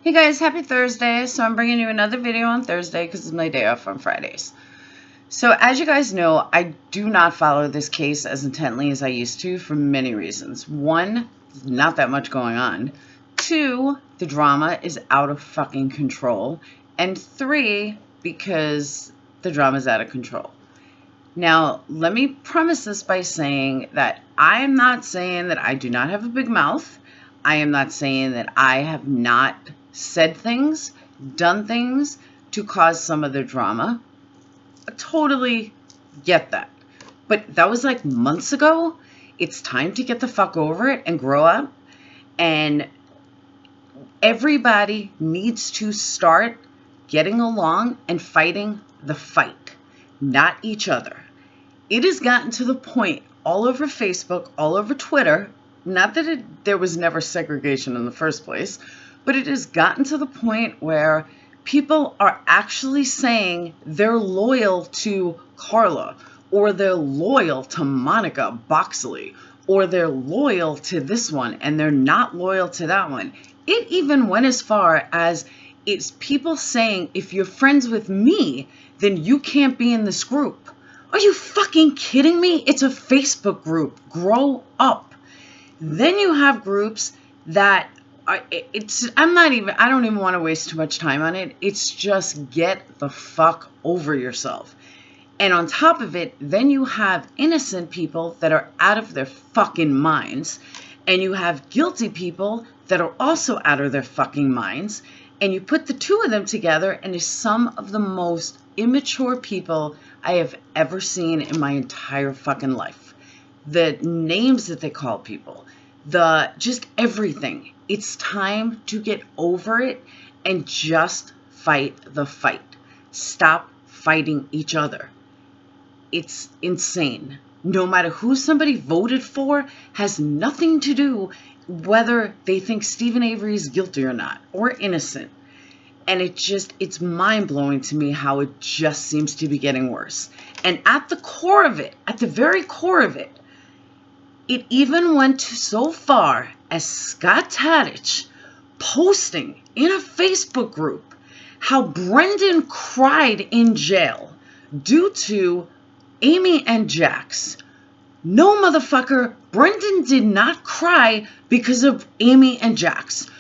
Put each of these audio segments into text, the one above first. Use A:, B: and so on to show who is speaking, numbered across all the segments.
A: Hey guys, happy Thursday. So I'm bringing you another video on Thursday because it's my day off on Fridays. So as you guys know, I do not follow this case as intently as I used to for many reasons. One, not that much going on. Two, the drama is out of fucking control. And three, because the drama is out of control. Now, let me premise this by saying that I am not saying that I do not have a big mouth. I am not saying that I have not said things, done things to cause some of the drama. I totally get that. But that was like months ago. It's time to get the fuck over it and grow up. And everybody needs to start getting along and fighting the fight, not each other. It has gotten to the point all over Facebook, all over Twitter, not that there was never segregation in the first place, but it has gotten to the point where people are actually saying they're loyal to Carla, or they're loyal to Monica Boxley, or they're loyal to this one, and they're not loyal to that one. It even went as far as it's people saying, if you're friends with me, then you can't be in this group. Are you fucking kidding me? It's a Facebook group. Grow up. Then you have groups that I don't even want to waste too much time on it. It's just get the fuck over yourself. And on top of it, then you have innocent people that are out of their fucking minds. And you have guilty people that are also out of their fucking minds. And you put the two of them together, and it's some of the most immature people I have ever seen in my entire fucking life. The names that they call people, just everything. It's time to get over it and just fight the fight. Stop fighting each other. It's insane. No matter who somebody voted for has nothing to do whether they think Stephen Avery is guilty or not, or innocent. And it's mind-blowing to me how it just seems to be getting worse. And at the core of it, at the very core of it, it even went so far as Scott Tadich posting in a Facebook group how Brendan cried in jail due to Amy and Jax. No, motherfucker, Brendan did not cry because of Amy and Jax.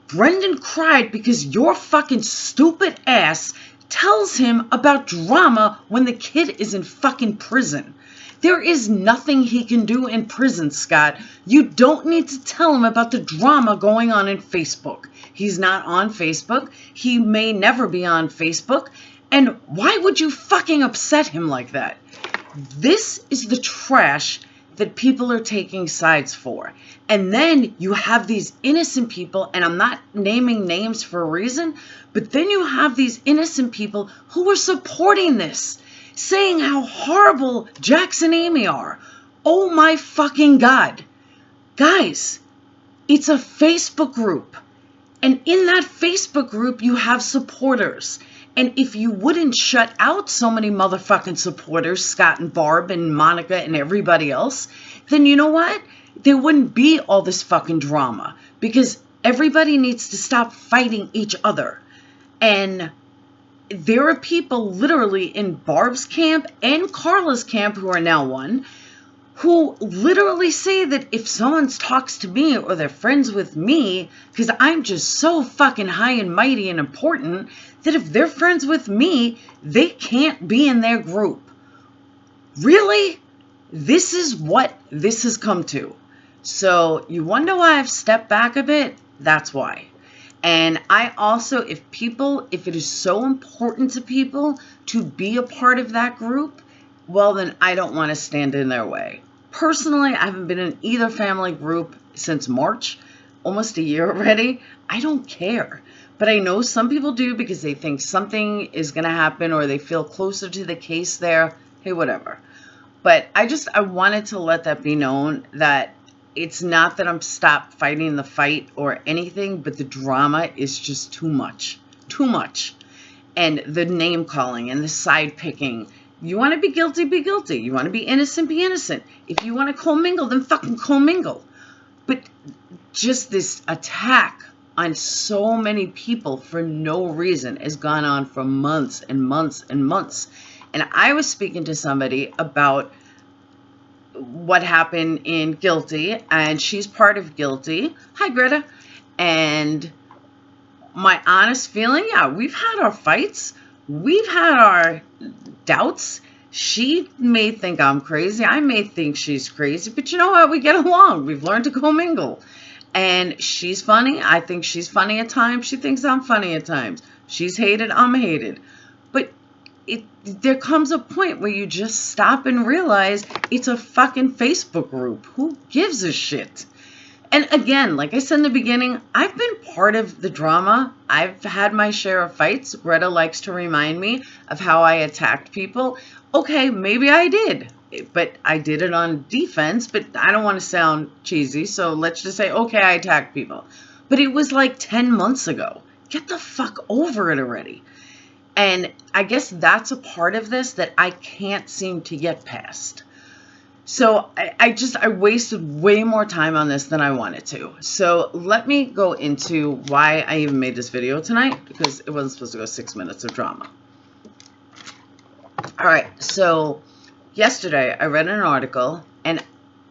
A: Brendan cried because your fucking stupid ass tells him about drama when the kid is in fucking prison. There is nothing he can do in prison, Scott. You don't need to tell him about the drama going on in Facebook. He's not on Facebook. He may never be on Facebook. And why would you fucking upset him like that? This is the trash that people are taking sides for. And then you have these innocent people, and I'm not naming names for a reason, but then you have these innocent people who are supporting this, saying how horrible Jax and Amy are. Oh my fucking God. Guys, it's a Facebook group. And in that Facebook group, you have supporters. And if you wouldn't shut out so many motherfucking supporters, Scott and Barb and Monica and everybody else, then you know what? There wouldn't be all this fucking drama, because everybody needs to stop fighting each other. And there are people literally in Barb's camp and Carla's camp, who are now one, who literally say that if someone talks to me or they're friends with me, because I'm just so fucking high and mighty and important, that if they're friends with me, they can't be in their group. Really? This is what this has come to. So you wonder why I've stepped back a bit? That's why. And I also, if it is so important to people to be a part of that group, well, then I don't want to stand in their way. Personally, I haven't been in either family group since March, almost a year already. I don't care. But I know some people do because they think something is going to happen, or they feel closer to the case there. Hey, whatever. But I wanted to let that be known, that it's not that I'm stopped fighting the fight or anything, but the drama is just too much. Too much. And the name calling and the side picking. You want to be guilty, be guilty. You want to be innocent, be innocent. If you want to commingle, then fucking commingle. But just this attack on so many people for no reason has gone on for months and months and months. And I was speaking to somebody about what happened in Guilty, and she's part of Guilty. Hi, Greta. And my honest feeling, yeah, we've had our fights. We've had our doubts. She may think I'm crazy. I may think she's crazy. But you know what? We get along. We've learned to commingle. And she's funny. I think she's funny at times. She thinks I'm funny at times. She's hated. I'm hated. But there comes a point where you just stop and realize it's a fucking Facebook group. Who gives a shit? And again, like I said in the beginning, I've been part of the drama. I've had my share of fights. Greta likes to remind me of how I attacked people. Okay, maybe I did, but I did it on defense, but I don't want to sound cheesy, so let's just say, okay, I attacked people. But it was like 10 months ago. Get the fuck over it already. And I guess that's a part of this that I can't seem to get past. So I wasted way more time on this than I wanted to. So let me go into why I even made this video tonight, because it wasn't supposed to go 6 minutes of drama. All right, so yesterday I read an article, and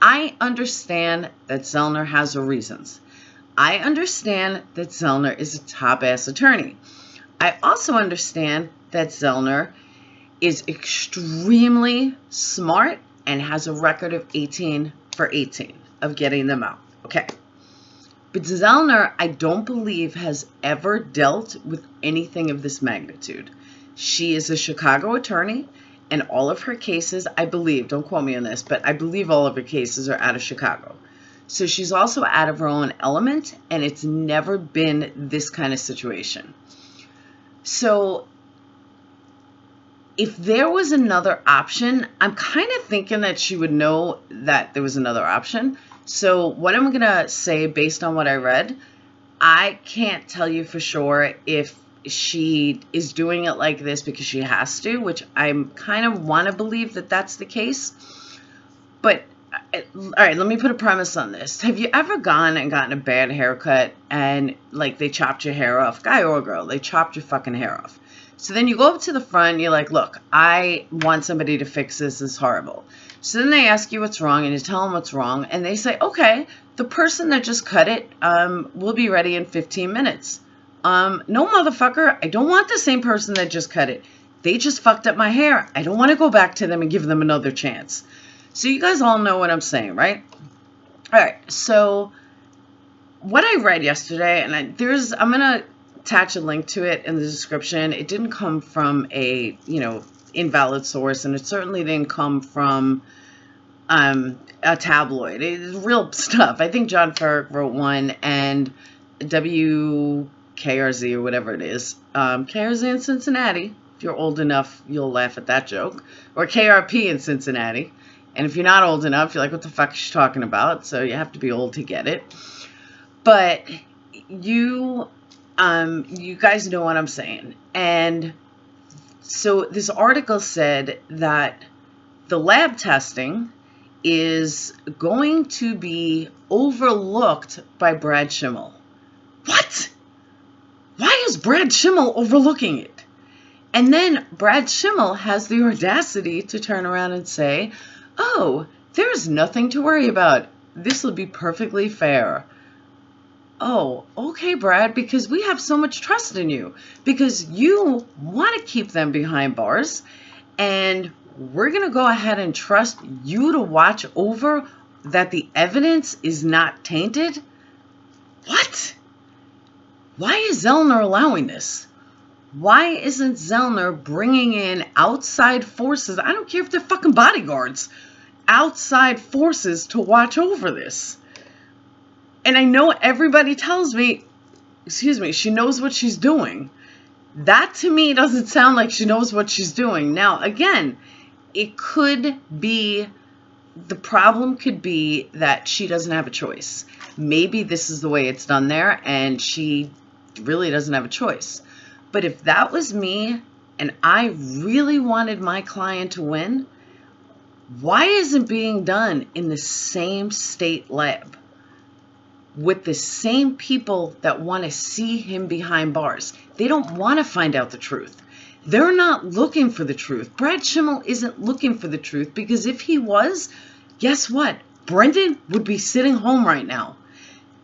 A: I understand that Zellner has her reasons. I understand that Zellner is a top-ass attorney. I also understand that Zellner is extremely smart and has a record of 18 for 18 of getting them out. Okay. But Zellner, I don't believe, has ever dealt with anything of this magnitude. She is a Chicago attorney, and all of her cases, I believe, don't quote me on this, but I believe all of her cases are out of Chicago. So she's also out of her own element, and it's never been this kind of situation. So if there was another option, I'm kind of thinking that she would know that there was another option. So what I'm going to say based on what I read, I can't tell you for sure if she is doing it like this because she has to, which I kind of want to believe that that's the case. But, all right, let me put a premise on this. Have you ever gone and gotten a bad haircut and, like, they chopped your hair off? Guy or girl, they chopped your fucking hair off. So then you go up to the front and you're like, look, I want somebody to fix this. This is horrible. So then they ask you what's wrong and you tell them what's wrong. And they say, okay, the person that just cut it will be ready in 15 minutes. No, motherfucker, I don't want the same person that just cut it. They just fucked up my hair. I don't want to go back to them and give them another chance. So you guys all know what I'm saying, right? All right, so what I read yesterday, and I'm going to attach a link to it in the description. It didn't come from a, invalid source, and it certainly didn't come from a tabloid. It's real stuff. I think John Ferrick wrote one, and WKRZ or whatever it is, KRZ in Cincinnati. If you're old enough, you'll laugh at that joke. Or KRP in Cincinnati. And if you're not old enough, you're like, what the fuck is she talking about? So you have to be old to get it. But you guys know what I'm saying. And so this article said that the lab testing is going to be overlooked by Brad Shimel. What? Why is Brad Shimel overlooking it? And then Brad Shimel has the audacity to turn around and say, oh, there's nothing to worry about. This will be perfectly fair. Oh, okay, Brad, because we have so much trust in you. Because you want to keep them behind bars. And we're going to go ahead and trust you to watch over that the evidence is not tainted. What? Why is Zellner allowing this? Why isn't Zellner bringing in outside forces? I don't care if they're fucking bodyguards. Outside forces to watch over this. And I know everybody tells me, she knows what she's doing. That to me doesn't sound like she knows what she's doing. Now, again, it could be, the problem could be that she doesn't have a choice. Maybe this is the way it's done there and she really doesn't have a choice. But if that was me and I really wanted my client to win, why isn't it being done in the same state lab? with the same people that want to see him behind bars. They don't want to find out the truth. They're not looking for the truth. Brad Shimel isn't looking for the truth, because if he was, guess what? Brendan would be sitting home right now.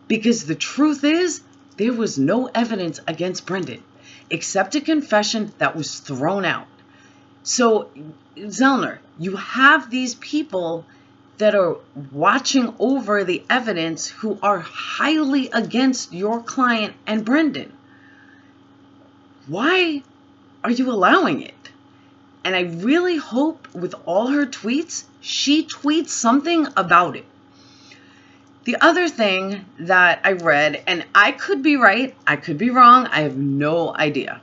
A: Because the truth is, there was no evidence against Brendan, except a confession that was thrown out. So, Zellner, you have these people that are watching over the evidence who are highly against your client and Brendan. Why are you allowing it? And I really hope with all her tweets, she tweets something about it. The other thing that I read, and I could be right, I could be wrong, I have no idea.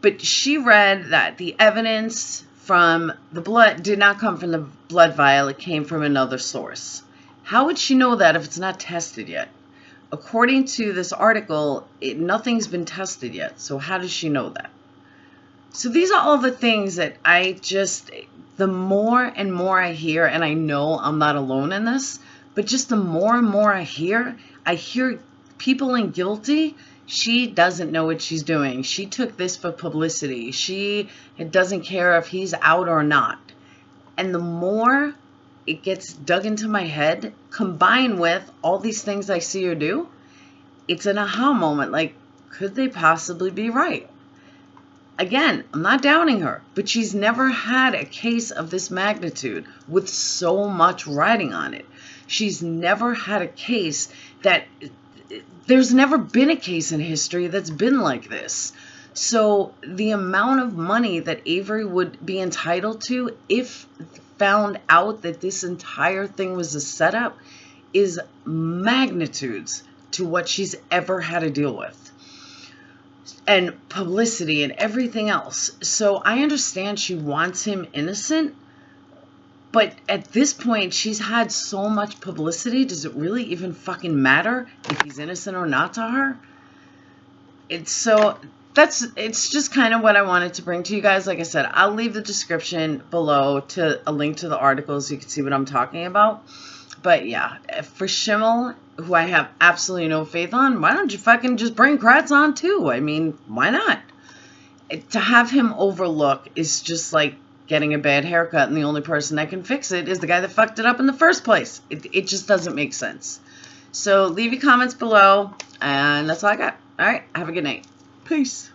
A: But she read that the evidence from the blood did not come from the blood vial, it came from another source. How would she know that if it's not tested yet? According to this article, nothing's been tested yet. So how does she know that? So these are all the things that the more and more I hear, and I know I'm not alone in this, but just the more and more I hear people in guilty. She doesn't know what she's doing. She took this for publicity. She doesn't care if he's out or not. And the more it gets dug into my head, combined with all these things I see her do, it's an aha moment. Like, could they possibly be right? Again, I'm not doubting her, but she's never had a case of this magnitude with so much riding on it. She's never had a case that... There's never been a case in history that's been like this. So the amount of money that Avery would be entitled to if found out that this entire thing was a setup is magnitudes to what she's ever had to deal with. And publicity and everything else. So I understand she wants him innocent, but at this point, she's had so much publicity. Does it really even fucking matter if he's innocent or not to her? It's just kind of what I wanted to bring to you guys. Like I said, I'll leave the description below to a link to the article so you can see what I'm talking about. But yeah, for Shimel, who I have absolutely no faith on, why don't you fucking just bring Kratz on too? I mean, why not? To have him overlook is just like getting a bad haircut, and the only person that can fix it is the guy that fucked it up in the first place. It just doesn't make sense. So leave your comments below, and that's all I got. All right, have a good night. Peace.